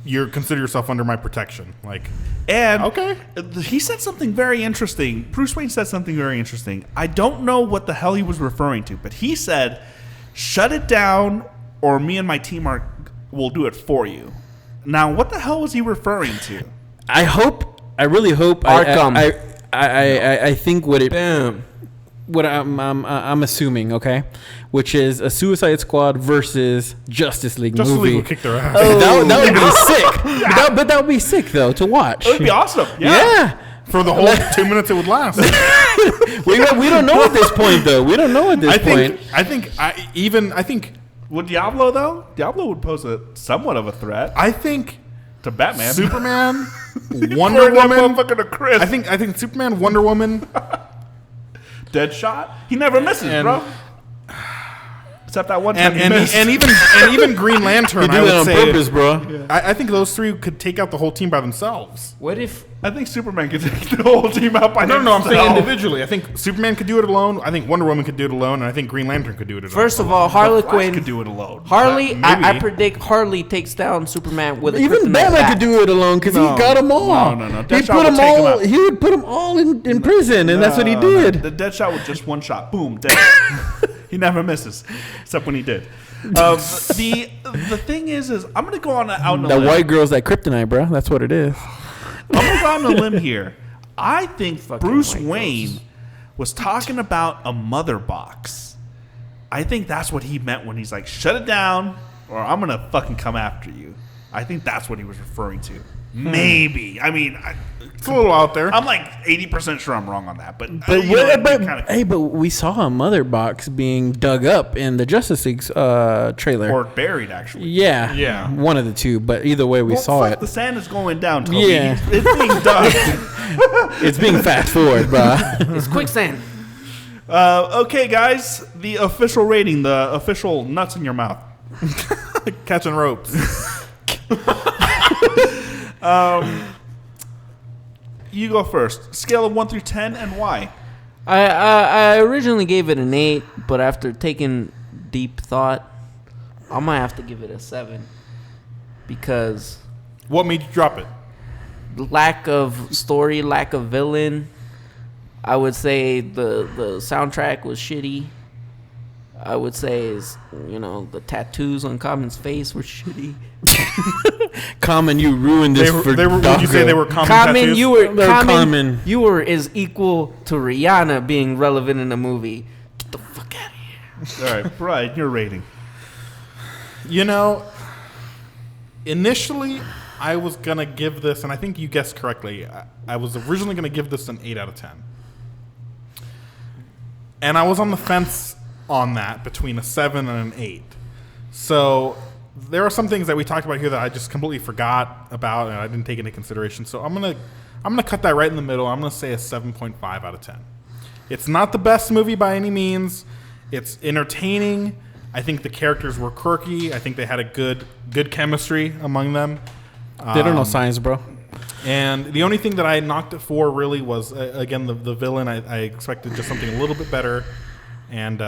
you consider yourself under my protection. Like, And okay. he said something very interesting. Bruce Wayne said something very interesting. I don't know what the hell he was referring to, but he said, "Shut it down, or me and my team will do it for you." Now, what the hell was he referring to? I really hope. Arkham. I think what it. Boom. What I'm assuming, okay, which is a Suicide Squad versus Justice League Justice movie. League will kick their ass. That would be sick. But that would be sick though to watch. It would be awesome. Yeah. For the whole 2 minutes it would last. We don't know at this point though. We don't know at this point. I think Would Diablo though? Diablo would pose somewhat of a threat to Batman. Superman, Wonder Woman. Motherfucker to Chris. I think Superman, Wonder Woman. Deadshot. He never misses, And- bro. Except that one time he missed. and even Green Lantern. You do I that would on say. purpose, bro. I think those 3 could take out the whole team by themselves. What if I think Superman could take the whole team out by No, I'm saying himself. individually. I think Superman could do it alone. I think Wonder Woman could do it alone, and I think Green Lantern could do it alone. First of all, The Flash Harlequin could do it alone. Harley, I Maybe. predict Harley takes down Superman with a Even kryptonite Batman bat. could do it alone because No. he got them all. No. He Deadshot put would them take 'em all. out. He would put them all in prison, and that's what he did. The Deadshot with just one shot. Boom, dead. He never misses, except when he did. The thing is I'm gonna go out on a The limb. white girl's like kryptonite, bro. That's what it is. I'm gonna go out on a limb here. I think Bruce white Wayne was talking about a mother box. I think that's what he meant when he's like, "Shut it down, or I'm gonna fucking come after you." I think that's what he was referring to. Maybe. I mean, It's a little out there. I'm like 80% sure I'm wrong on that, but But we saw a mother box being dug up in the Justice League's trailer. or buried actually. Yeah, one of the two. But either way, we saw it. The sand is going down, Toby. Yeah. It's being dug. It's being fast forward, bro. It's quicksand. Okay, guys, the official rating, the official nuts in your mouth. Catching ropes. You go first. Scale of 1 through 10, and why? I originally gave it an 8, but after taking deep thought, I might have to give it a 7 because What made you drop it? lack of story, lack of villain. I would say the soundtrack was shitty. I would say the tattoos on Common's face were shitty. Common, you ruined this for would you say they were common Common, tattoos? you were as equal to Rihanna being relevant in the movie. Get the fuck out of here. All right, Brian, your rating. Initially, I was going to give this, and I think you guessed correctly, I was originally going to give this an 8 out of 10. And I was on the fence on that between a 7 and an 8. So there are some things that we talked about here that I just completely forgot about and I didn't take into consideration. So I'm gonna cut that right in the middle. I'm gonna say a 7.5 out of 10. It's not the best movie by any means. It's entertaining. I think the characters were quirky. I think they had a good chemistry among them. They don't know science, bro. And the only thing that I knocked it for really was, again, the villain. I expected just something a little bit better. And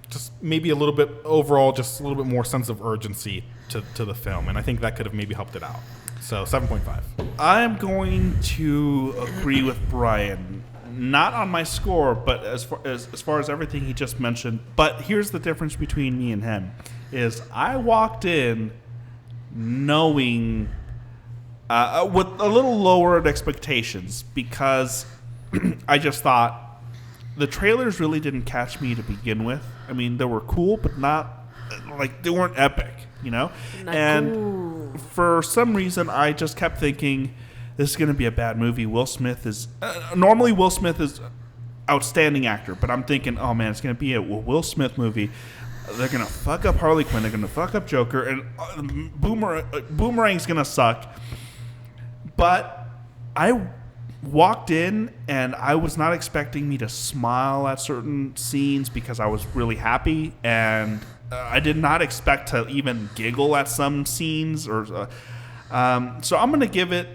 just maybe a little bit overall, just a little bit more sense of urgency to the film. And I think that could have maybe helped it out. So 7.5. I'm going to agree with Brian. Not on my score, but as far as everything he just mentioned. But here's the difference between me and him. Is I walked in knowing with a little lowered expectations because I just thought the trailers really didn't catch me to begin with. I mean, they were cool, but not like they weren't epic, And for some reason, I just kept thinking this is going to be a bad movie. Will Smith is normally Will Smith is outstanding actor, but I'm thinking, oh man, it's going to be a Will Smith movie. They're going to fuck up Harley Quinn. They're going to fuck up Joker, and Boomerang's going to suck. But I walked in and I was not expecting me to smile at certain scenes because I was really happy, and I did not expect to even giggle at some scenes or so I'm going to give it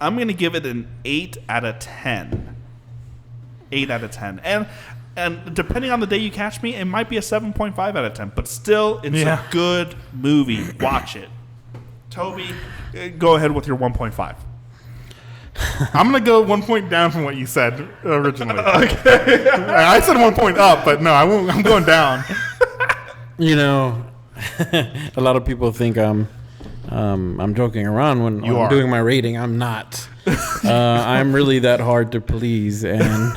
an 8 out of 10. 8 out of 10. And depending on the day you catch me, it might be a 7.5 out of 10, but still it's a good movie. Watch it. Toby, go ahead with your 1.5. I'm going to go 1 point down from what you said originally. Okay. I said 1 point up, but no, I won't. I'm going down. A lot of people think I'm joking around when I'm doing my rating. I'm not. I'm really that hard to please and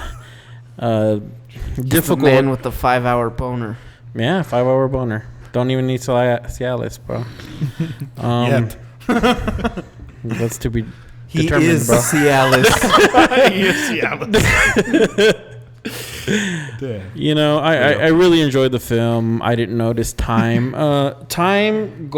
difficult. The man with the 5-hour boner. Yeah, 5-hour boner. Don't even need Cialis, bro. Yet. That's to be He determined, is bro. Cialis. He is Cialis. I really enjoyed the film. I didn't notice time. Time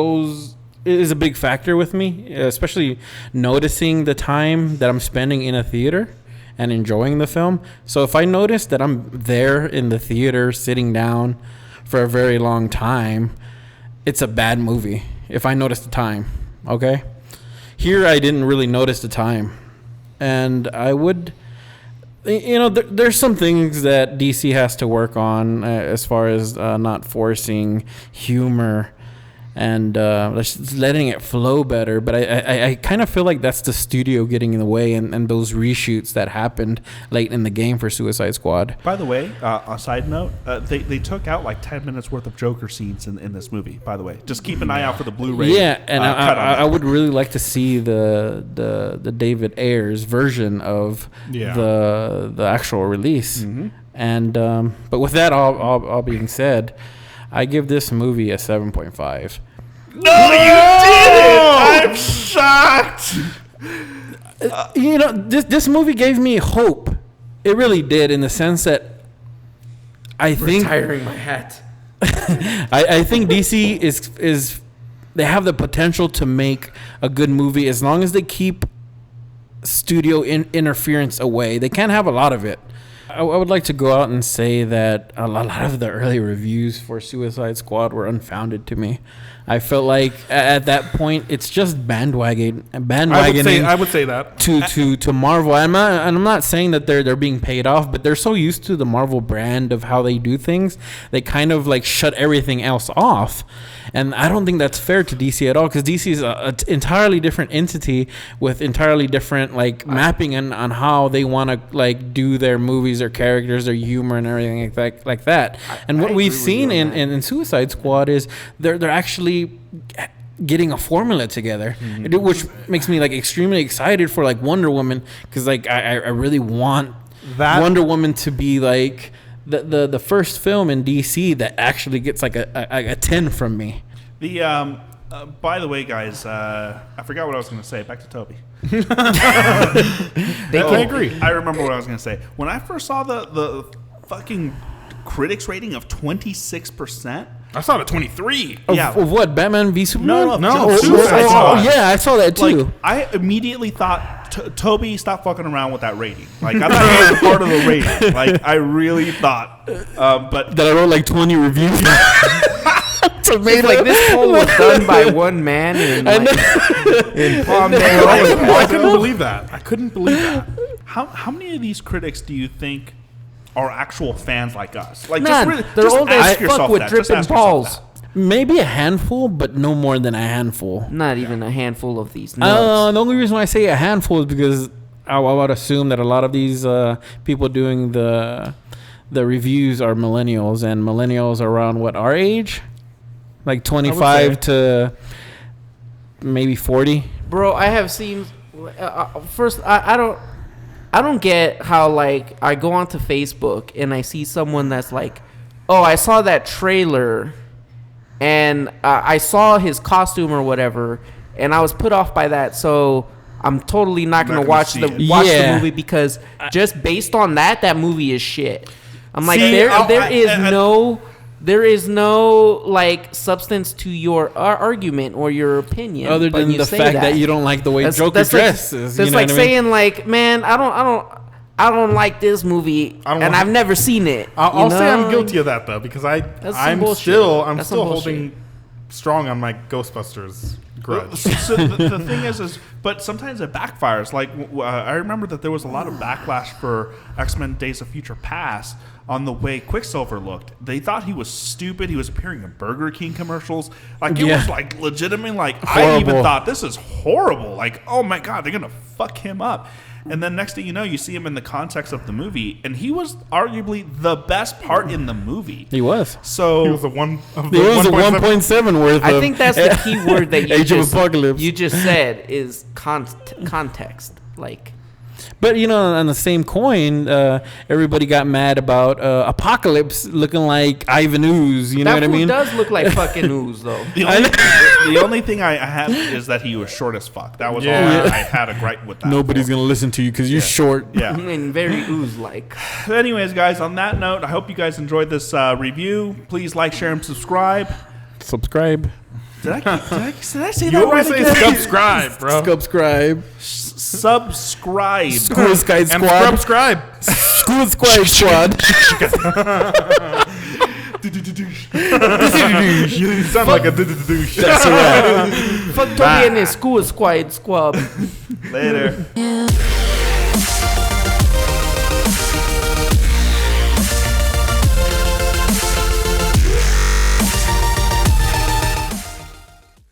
is a big factor with me, especially noticing the time that I'm spending in a theater and enjoying the film. So if I notice that I'm there in the theater sitting down for a very long time, it's a bad movie if I notice the time. Okay? Here I didn't really notice the time. And I would... there's some things that DC has to work on as far as not forcing humor and just letting it flow better. But I kind of feel like that's the studio getting in the way and those reshoots that happened late in the game for Suicide Squad. By the way, a side note, they took out like 10 minutes worth of Joker scenes in this movie, by the way. Just keep an eye out for the Blu-ray. Yeah, and I would really like to see the David Ayers version of the actual release. Mm-hmm. And but with that all being said, I give this movie a 7.5. No, you did it! I'm shocked. This movie gave me hope. It really did, in the sense that I think Retiring my hat. I think DC is they have the potential to make a good movie as long as they keep studio interference away. They can't have a lot of it. I would like to go out and say that a lot of the early reviews for Suicide Squad were unfounded to me. I felt like at that point it's just bandwagoning. I would say that to Marvel. I'm not saying that they're being paid off, but they're so used to the Marvel brand of how they do things, they kind of like shut everything else off. And I don't think that's fair to DC at all, because DC is an entirely different entity with entirely different like mapping on how they want to like do their movies, their characters, their humor, and everything like that. And what we've seen in Suicide Squad is they're actually getting a formula together, which makes me like extremely excited for like Wonder Woman, because like I really want that Wonder Woman to be like the first film in DC that actually gets like a 10 from me. The by the way, guys, I forgot what I was going to say. Back to Toby. I agree. I remember what I was going to say. When I first saw the fucking critics rating of 26%. I saw it at 23. Of what? Batman v Superman? No. Suicide Squad. Yeah, I saw that too. Like, I immediately thought, Toby, stop fucking around with that rating. Like, I thought it was part of the rating. Like, I really thought. But that I wrote like 20 reviews. So made like this poll was done by one man in Palm I couldn't believe that. I couldn't believe that. How many of these critics do you think are actual fans like us? Like, None. They're just old ask as yourself fuck with that. Just dripping ask yourself balls. that. Maybe a handful, but no more than a handful. Not even a handful of these nuts. The only reason why I say a handful is because I would assume that a lot of these people doing the reviews are millennials, and millennials are around what, our age? Like 25 to maybe 40. Bro, I have seen. First, I don't get how like I go onto Facebook and I see someone that's like, oh, I saw that trailer, and I saw his costume or whatever, and I was put off by that, so I'm totally not gonna watch the movie, because just based on that movie is shit. I'm like, there is no like substance to your argument or your opinion, other than the fact that you don't like the way Joker dresses. That's like saying like, man, I don't like this movie, and I've never seen it. I'll say I'm guilty of that though, because I'm still holding strong on my Ghostbusters grudge. So the thing is, but sometimes it backfires. Like I remember that there was a lot of backlash for X-Men: Days of Future Past on the way Quicksilver looked. They thought he was stupid. He was appearing in Burger King commercials. Like, it was like legitimately like, horrible. I even thought, this is horrible. Like, oh my God, they're going to fuck him up. And then next thing you know, you see him in the context of the movie, and he was arguably the best part in the movie. He was. So he was a 1.7 worth. I think that's the key word that you just said is context. Like, but on the same coin, everybody got mad about Apocalypse looking like Ivan Ooze. You know what I mean? That does look like fucking Ooze, though. The only thing I have is that he was short as fuck. That was all I had a gripe with that. Nobody's gonna listen to you because you're short. Yeah, and very Ooze-like. Anyways, guys, on that note, I hope you guys enjoyed this review. Please like, share, and subscribe. Did I say that right again? Subscribe, bro. Subscribe. School Squad Squad. And subscribe. School Squad Squad. You sound like a douche. That's right. Fuck Toby and his School Squad Squad. Later.